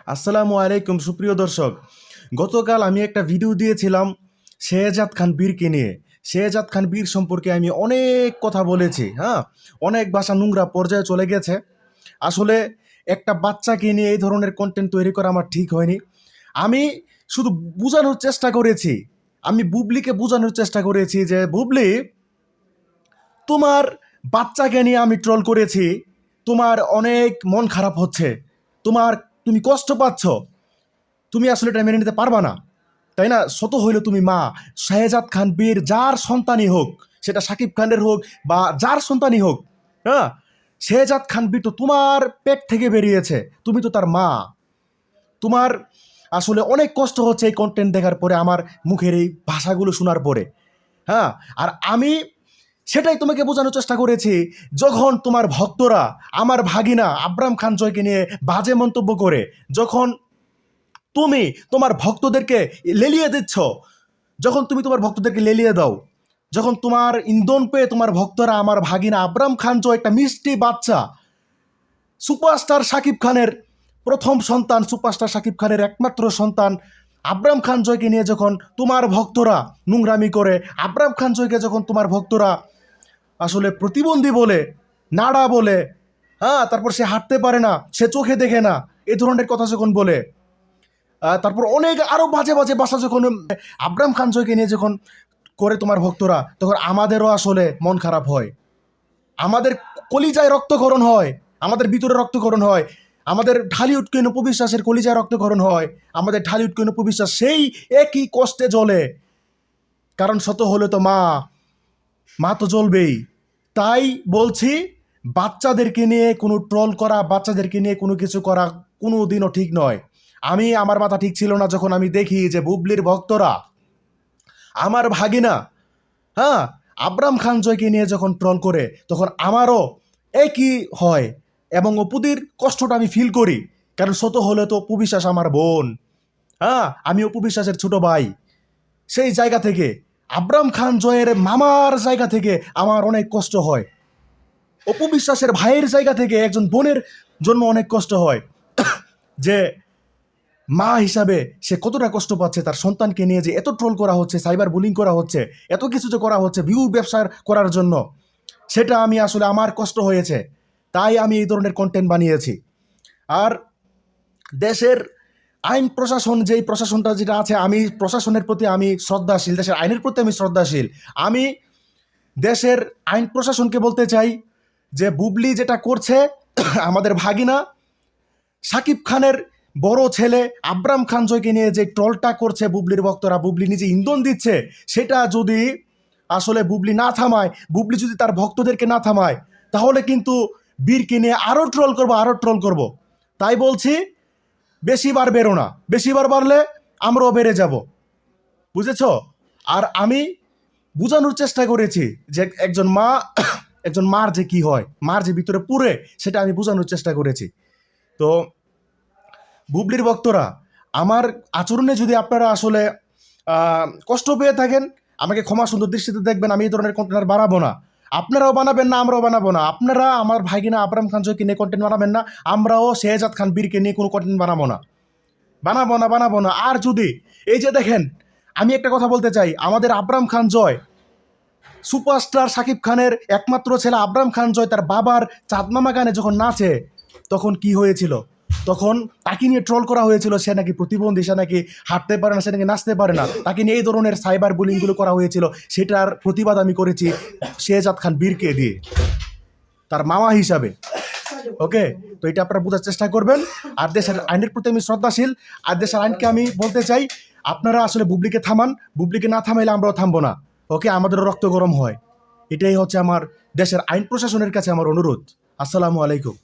আসসালামু আলাইকুম সুপ্রিয় দর্শক। গতকাল আমি একটা ভিডিও দিয়েছিলাম শেহজাদ খান বীরকে নিয়ে। শেহজাদ খান বীর সম্পর্কে আমি অনেক কথা বলেছি, হ্যাঁ, অনেক ভাষা নোংরা পর্যায়ে চলে গেছে। আসলে একটা বাচ্চাকে নিয়ে এই ধরনের কন্টেন্ট তৈরি করা আমার ঠিক হয়নি। আমি শুধু বোঝানোর চেষ্টা করেছি, আমি বুবলিকে বোঝানোর চেষ্টা করেছি যে বুবলি, তোমার বাচ্চাকে নিয়ে আমি ট্রল করেছি, তোমার অনেক মন খারাপ হচ্ছে, তুমি কষ্ট পাচ্ছ, তুমি আসলে এটা মেনে নিতে পারবা না, তাই না? শত হইলে তুমি মা। শাহজাদ খান বীর যার সন্তানই হোক, সেটা সাকিব খানের হোক বা যার সন্তানই হোক, হ্যাঁ, শাহজাদ খান বীর তো তোমার পেট থেকে বেরিয়েছে, তুমি তো তার মা। তোমার আসলে অনেক কষ্ট হচ্ছে এই কন্টেন্ট দেখার পরে, আমার মুখের এই ভাষাগুলো শোনার পরে, হ্যাঁ। আর আমি সেটাই তোমাকে বোঝানোর চেষ্টা করেছি, যখন তোমার ভক্তরা আমার ভাগিনা আবরাম খান জয়কে নিয়ে বাজে মন্তব্য করে, যখন তুমি তোমার ভক্তদেরকে লেলিয়ে দিচ্ছ, যখন তুমি তোমার ভক্তদেরকে লেলিয়ে দাও, যখন তোমার ইন্ধন পেয়ে তোমার ভক্তরা আমার ভাগিনা আবরাম খান জয়, একটা মিষ্টি বাচ্চা, সুপারস্টার শাকিব খানের প্রথম সন্তান, সুপারস্টার শাকিব খানের একমাত্র সন্তান আবরাম খান জয়কে নিয়ে যখন তোমার ভক্তরা নোংরামি করে, আবরাম খান জয়কে যখন তোমার ভক্তরা আসলে প্রতিবন্ধী বলে, নাড়া বলে, হ্যাঁ, তারপর সে হাঁটতে পারে না, সে চোখে দেখে না, এই ধরনের কথা যখন বলে, তারপর অনেক আরো বাজে বাজে ভাষা যখন আবরাম খান জয়কে নিয়ে যখন করে তোমার ভক্তরা, তখন আমাদেরও আসলে মন খারাপ হয়, আমাদের কলিজায় রক্তক্ষরণ হয়, আমাদের ভিতরে রক্তক্ষরণ হয়, আমাদের ঢালি উৎকীর্ণ উপবিশ্বাসের কলিজায় রক্তক্ষরণ হয়, আমাদের ঢালি উৎকীর্ণ উপবিশ্বাস সেই একই কষ্টে জ্বলে। কারণ শত হলে তো মা, মা তো জ্বলবেই। তাই বলছি, বাচ্চাদেরকে নিয়ে কোনো ট্রল করা, বাচ্চাদেরকে নিয়ে কোনো কিছু করা কোনো দিনও ঠিক নয়। আমার মাথা ঠিক ছিল না যখন আমি দেখি যে বুবলির ভক্তরা আমার ভাগিনা, হ্যাঁ, আবরাম খান জয়কে নিয়ে যখন ট্রল করে, তখন আমারও একই হয় এবং অপুদির কষ্টটা আমি ফিল করি। কারণ শত হলে তো অপু বিশ্বাস আমার বোন, হ্যাঁ, আমি অপু বিশ্বাসের ছোট ভাই। সেই জায়গা থেকে, আবরাম খান জয়ের মামার জায়গা থেকে আমার অনেক কষ্ট হয়, অপু বিশ্বাসের ভাইয়ের জায়গা থেকে একজন বোনের জন্য অনেক কষ্ট হয় যে মা হিসাবে সে কতটা কষ্ট পাচ্ছে, তার সন্তানকে নিয়ে যে এত ট্রোল করা হচ্ছে, সাইবার বুলিং করা হচ্ছে, এত কিছু যে করা হচ্ছে ভিউ ব্যবসা করার জন্য, সেটা আমি আসলে আমার কষ্ট হয়েছে, তাই আমি এই ধরনের কন্টেন্ট বানিয়েছি। আর দেশের আইন প্রশাসন, যেই প্রশাসনটা যেটা আছে, আমি প্রশাসনের প্রতি আমি শ্রদ্ধাশীল, দেশের আইনের প্রতি আমি শ্রদ্ধাশীল। আমি দেশের আইন প্রশাসনকে বলতে চাই যে বুবলি যেটা করছে, আমাদের ভাগিনা সাকিব খানের বড় ছেলে আবরাম খান জয়কে নিয়ে যে ট্রলটা করছে বুবলির ভক্তরা, বুবলি নিজে ইন্ধন দিচ্ছে, সেটা যদি আসলে বুবলি না থামায়, বুবলি যদি তার ভক্তদেরকে না থামায়, তাহলে কিন্তু বীরকে নিয়ে আরও ট্রল করবো, আরও ট্রল করব। তাই বলছি, বেশিবার বেরো না, বেশিবার বাড়লে আমরাও বেড়ে যাব, বুঝেছ? আর আমি বোঝানোর চেষ্টা করেছি যে একজন মা, একজন মার যে কি হয়, মার যে ভিতরে পুরে, সেটা আমি বোঝানোর চেষ্টা করেছি। তো বুবলির ভক্তরা, আমার আচরণে যদি আপনারা আসলে কষ্ট পেয়ে থাকেন, আমাকে ক্ষমা সুন্দর দৃষ্টিতে দেখবেন। আমি এই ধরনের কন্টেন্ট আর বানাবো না, আপনারাও বানাবেন না, আমরাও বানাবো না। আপনারা আমার ভাইগিনা আবরাম খান জয়কে নিয়ে কন্টেন্ট বানাবেন না, আমরাও শেহজাদ খান বীরকে নিয়ে কোনো কন্টেন্ট বানাবো না, বানাবো না, বানাবো না। আর যদি এই যে দেখেন, আমি একটা কথা বলতে চাই, আমাদের আবরাম খান জয়, সুপারস্টার শাকিব খানের একমাত্র ছেলে আবরাম খান জয়, তার বাবার চাঁদমামা গানে যখন নাচে, তখন কি হয়েছিল? তখন তাকে নিয়ে ট্রল করা হয়েছিল, সে নাকি প্রতিবন্ধী, সে নাকি হাঁটতে পারে না, সে নাকি নাচতে পারে না, তাকে নিয়ে এই ধরনের সাইবার বুলিংগুলো করা হয়েছিল। সেটার প্রতিবাদ আমি করেছি শেহজাদ খান বীরকে দিয়ে, তার মামা হিসাবে। ওকে, তো এটা আপনারা বোঝার চেষ্টা করবেন। আর দেশের আইনের প্রতি আমি শ্রদ্ধাশীল, আর দেশের আইনকে আমি বলতে চাই, আপনারা আসলে বুবলিকে থামান, বুবলিকে না থামাইলে আমরাও থামবো না। ওকে, আমাদেরও রক্ত গরম হয়। এটাই হচ্ছে আমার দেশের আইন প্রশাসনের কাছে আমার অনুরোধ। আসসালামু আলাইকুম।